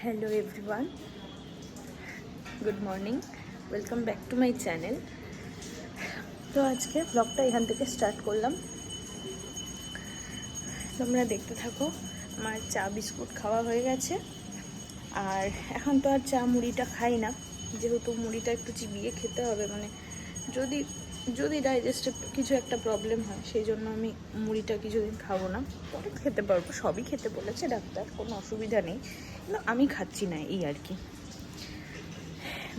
Hello everyone, good morning, welcome back to my channel. তো আজকে ব্লগটা এখান থেকে স্টার্ট করলাম, তোমরা দেখতে থাকো। আমার চা বিস্কুট খাওয়া হয়ে গেছে, আর এখন তো আর চা মুড়িটা খাই না, যেহেতু মুড়িটা একটু চিবিয়ে খেতে হবে, মানে যদি যদি ডাইজেস্টিভ কিছু একটা প্রবলেম হয়, সেই জন্য আমি মুড়িটা কিছুদিন খাবো না, পরে খেতে পারবো। সবই খেতে বলেছে ডাক্তার, কোনো অসুবিধা নেই, কিন্তু আমি খাচ্ছি না, এই আর কি।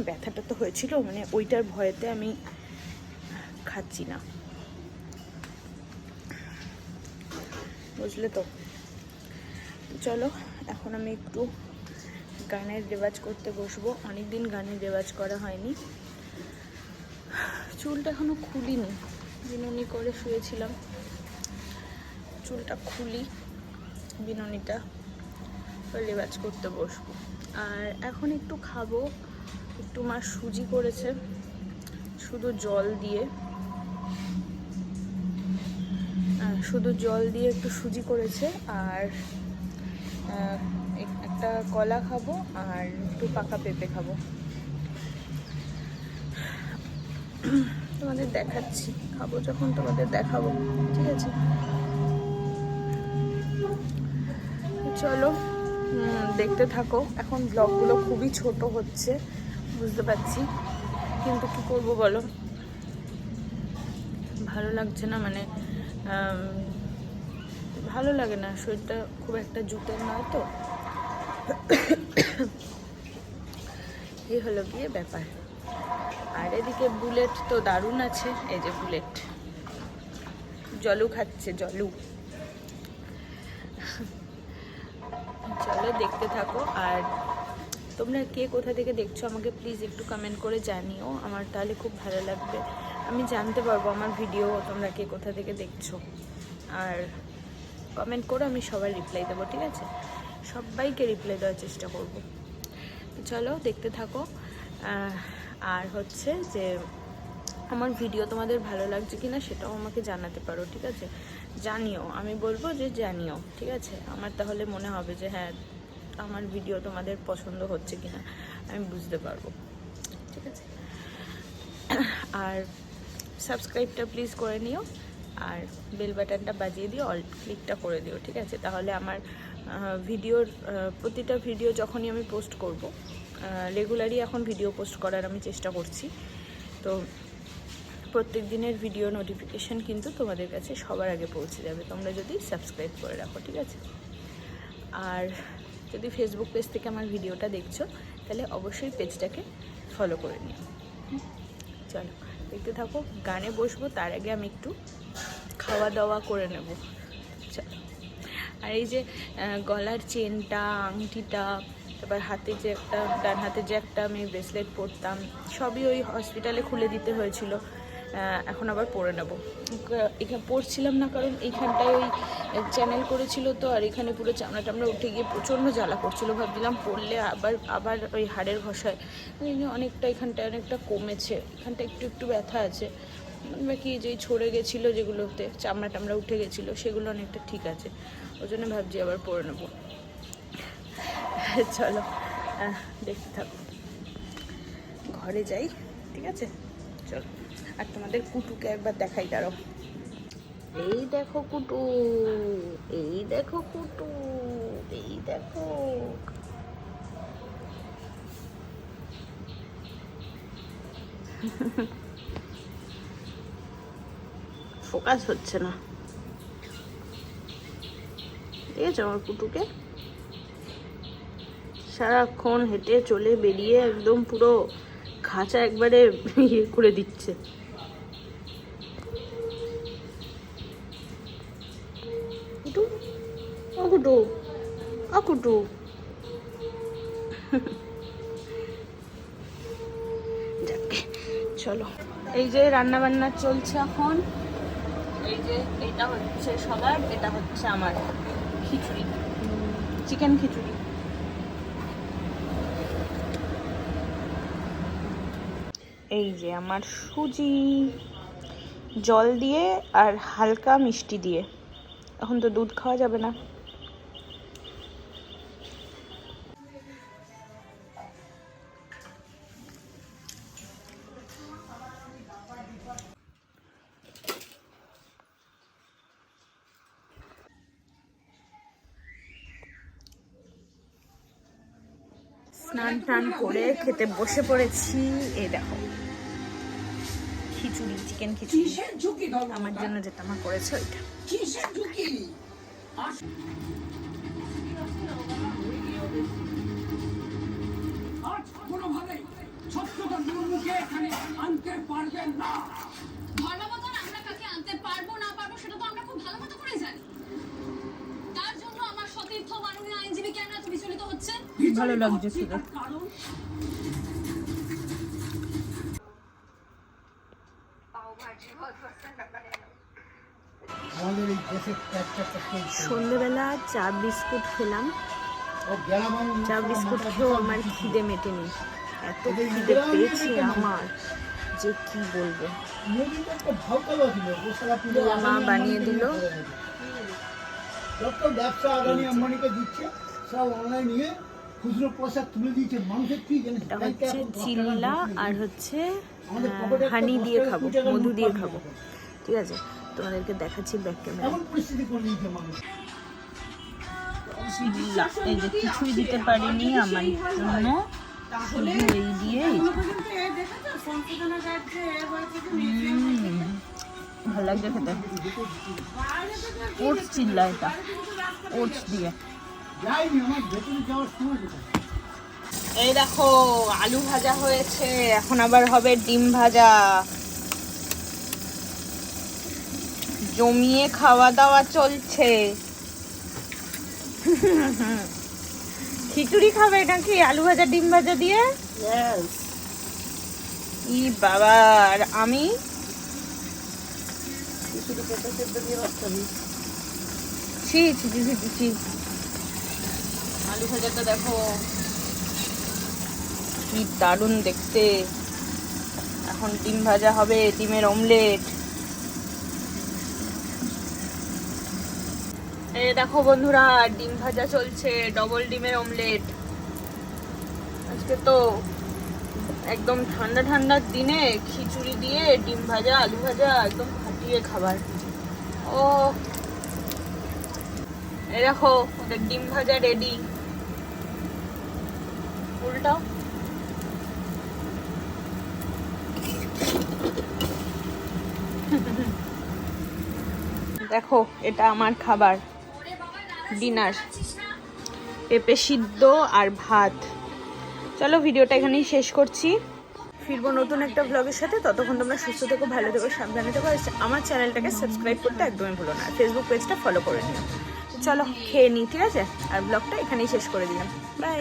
ব্যথাটা তো হয়েছিল, মানে ওইটার ভয়েতে আমি খাচ্ছি না, বুঝলে তো। চলো এখন আমি একটু গানের রেওয়াজ করতে বসবো, অনেকদিন গানের রেওয়াজ করা হয়নি। চুলটা এখনো খুলিনি, বিনুনি করে শুয়েছিলাম, চুলটা খুলি, বিনুনিটা রেওয়াজ করতে বসবো। আর এখন একটু খাবো, একটু মা সুজি করেছে শুধু জল দিয়ে, একটু সুজি করেছে, আর একটা কলা খাবো, আর একটু পাকা পেঁপে খাবো। তোমাদের দেখাচ্ছি, খাবো যখন তোমাদের দেখাবো, ঠিক আছে? চলো দেখতে থাকো। এখন ব্লগগুলো খুবই ছোট হচ্ছে, বুঝতে পারছি, কিন্তু কি করব বলো, ভালো লাগছে না, মানে ভালো লাগে না, শরীরটা খুব একটা জুতের নয় তো, এই হলো গিয়ে ব্যাপার। আর এদিকে বুলেট তো দারুণ আছে, এই যে বুলেট জলু খাচ্ছে, জলু। চলো দেখতে থাকো, আর তোমরা কে কোথা থেকে দেখছো আমাকে প্লিজ একটু কমেন্ট করে জানিও, আমার তাহলে খুব ভালো লাগবে, আমি জানতে পারবো আমার ভিডিও তোমরা কে কোথা থেকে দেখছো। আর কমেন্ট করো, আমি সবার রিপ্লাই দেবো, ঠিক আছে? সবাইকে রিপ্লাই দেওয়ার চেষ্টা করব। চলো দেখতে থাকো। আর হচ্ছে যে আমার ভিডিও তোমাদের ভালো লাগছে কিনা সেটাও আমাকে জানাতে পারো, ঠিক আছে? জানিও, আমি বলবো যে জানিও, ঠিক আছে? আমার তাহলে মনে হবে যে হ্যাঁ, আমার ভিডিও তোমাদের পছন্দ হচ্ছে কিনা আমি বুঝতে পারবো, ঠিক আছে? আর সাবস্ক্রাইবটা প্লিজ করে নিও, আর বেল বাটনটা বাজিয়ে দিও, অল ক্লিকটা করে দিও, ঠিক আছে? তাহলে আমার ভিডিওর প্রতিটা ভিডিও যখনই আমি পোস্ট করব, রেগুলারই এখন ভিডিও পোস্ট করার আমি চেষ্টা করছি, তো প্রত্যেক দিনের ভিডিও নোটিফিকেশান কিন্তু তোমাদের কাছে সবার আগে পৌঁছে যাবে, তোমরা যদি সাবস্ক্রাইব করে রাখো, ঠিক আছে? আর যদি ফেসবুক পেজ থেকে আমার ভিডিওটা দেখছো, তাহলে অবশ্যই পেজটাকে ফলো করে নিও। চলো দেখতে থাকো, গানে বসবো, তার আগে আমি একটু খাওয়া দাওয়া করে নেব। চলো। আর এই যে গলার চেনটা, আংটিটা, তারপর হাতে যে একটা, ডান হাতে যে একটা আমি ব্রেসলেট পরতাম, সবই ওই হসপিটালে খুলে দিতে হয়েছিল, এখন আবার পরে নেব। এখানে পরছিলাম না, কারণ এইখানটায় ওই চ্যানেল করেছিল তো, আর এখানে পুরো চামড়া টামড়া উঠে গিয়ে প্রচণ্ড জ্বালা করছিলো, ভাবছিলাম পরলে আবার ওই হাড়ের ঘষায় অনেকটা, এখানটায় অনেকটা কমেছে, এখানটা একটু একটু ব্যথা আছে, বাকি যেই ছড়ে গেছিলো, যেগুলোতে চামড়া টামড়া উঠে গেছিলো, সেগুলো অনেকটা ঠিক আছে, ওই জন্য ভাবছি আবার পরে নেবো। চলো দেখতে থাকো, ঘরে যাই, ঠিক আছে? চলো, আর তোমাদের কুটুকে একবার দেখাই, দাঁড়াও। এই দেখো কুটু, এই দেখো কুটু, এই দেখো। ফোকাস হচ্ছে না, ঠিক আছে? আমার কুটুকে সারাক্ষণ হেঁটে চলে বেরিয়ে একদম পুরো খাঁচা একবারে ইয়ে করে দিচ্ছে। কুটু, ও কুটু, ও কুটু। চলো, এই যে রান্না বান্না চলছে এখন, এই যে এটা হচ্ছে সবার, এটা হচ্ছে আমার খিচুড়ি, চিকেন খিচুড়ি। এই যে আমার সুজি, জল দিয়ে আর হালকা মিষ্টি দিয়ে, এখন তো দুধ খাওয়া যাবে না। স্নান টান করে খেতে বসে পড়েছি। এই দেখো খিচুড়ি, চিকেন খিচুড়ি, আমার জন্য যেটা মা করেছে ওইটা। আমরা কাকে আনতে পারবো না পারবো সেটা তো আমরা খুব ভালো মতো করে জানি। তার জন্য আমার সতীর্থ মাননীয় আইনজীবী কেন এত বিচলিত হচ্ছে? ভালো লাগছে খেতে। সন্ধ্যেবেলা চা বিস্কুট খেলাম। চা বিস্কুট খেয়েও আমার খিদে মেটেনি, এত খিদে পেয়েছে আমার যে কি বলবো। মা বানিয়ে দিল। এটা হচ্ছে চিল্লা আর হচ্ছে হানি দিয়ে খাবো, মধু দিয়ে খাবো। ঠিক আছে, তোমাদেরকে দেখাচ্ছি ব্যাক ক্যামেরা। চিল্লা এই যে কিছুই দিতে পারিনি আমার জন্য, শুধু এই দিয়ে ভালো লাগছে খেতে। ওটস চিল্লা, এটা ওটস দিয়ে। এই দেখো আলু ভাজা হয়েছে, এখন আবার হবে ডিম ভাজা। জমিয়ে খাওয়া দাওয়া চলছে। খিচুড়ি খাবে নাকি আলু ভাজা ডিম ভাজা দিয়ে? ই বাবা, আর আমি আলু ভাজাটা দেখো কি দারুণ দেখতে। এখন ডিম ভাজা হবে, ডিমের অমলেট। এই দেখো বন্ধুরা, ডিম ভাজা চলছে, ডবল ডিমের অমলেট। আজকে তো একদম ঠান্ডা ঠান্ডার দিনে খিচুড়ি দিয়ে ডিম ভাজা, আলু ভাজা একদম ফাটিয়ে খাবার। ও এই দেখো ওদের ডিম ভাজা রেডি। উল্টাও। দেখো এটা আমার খাবার, ডিনার, পেঁপে সিদ্ধ আর ভাত। চলো ভিডিওটা এখানেই শেষ করছি, ফিরবো নতুন একটা ব্লগের সাথে। ততক্ষণ তোমরা সুস্থ থেকো, ভালো থেকো, সাবধানে থেকো। আমার চ্যানেলটাকে সাবস্ক্রাইব করতে একদমই ভুলো না, ফেসবুক পেজটা ফলো করে নিও। চলো খেয়ে নিই, ঠিক আছে? আর ব্লগটা এখানেই শেষ করে দিলাম। বাই।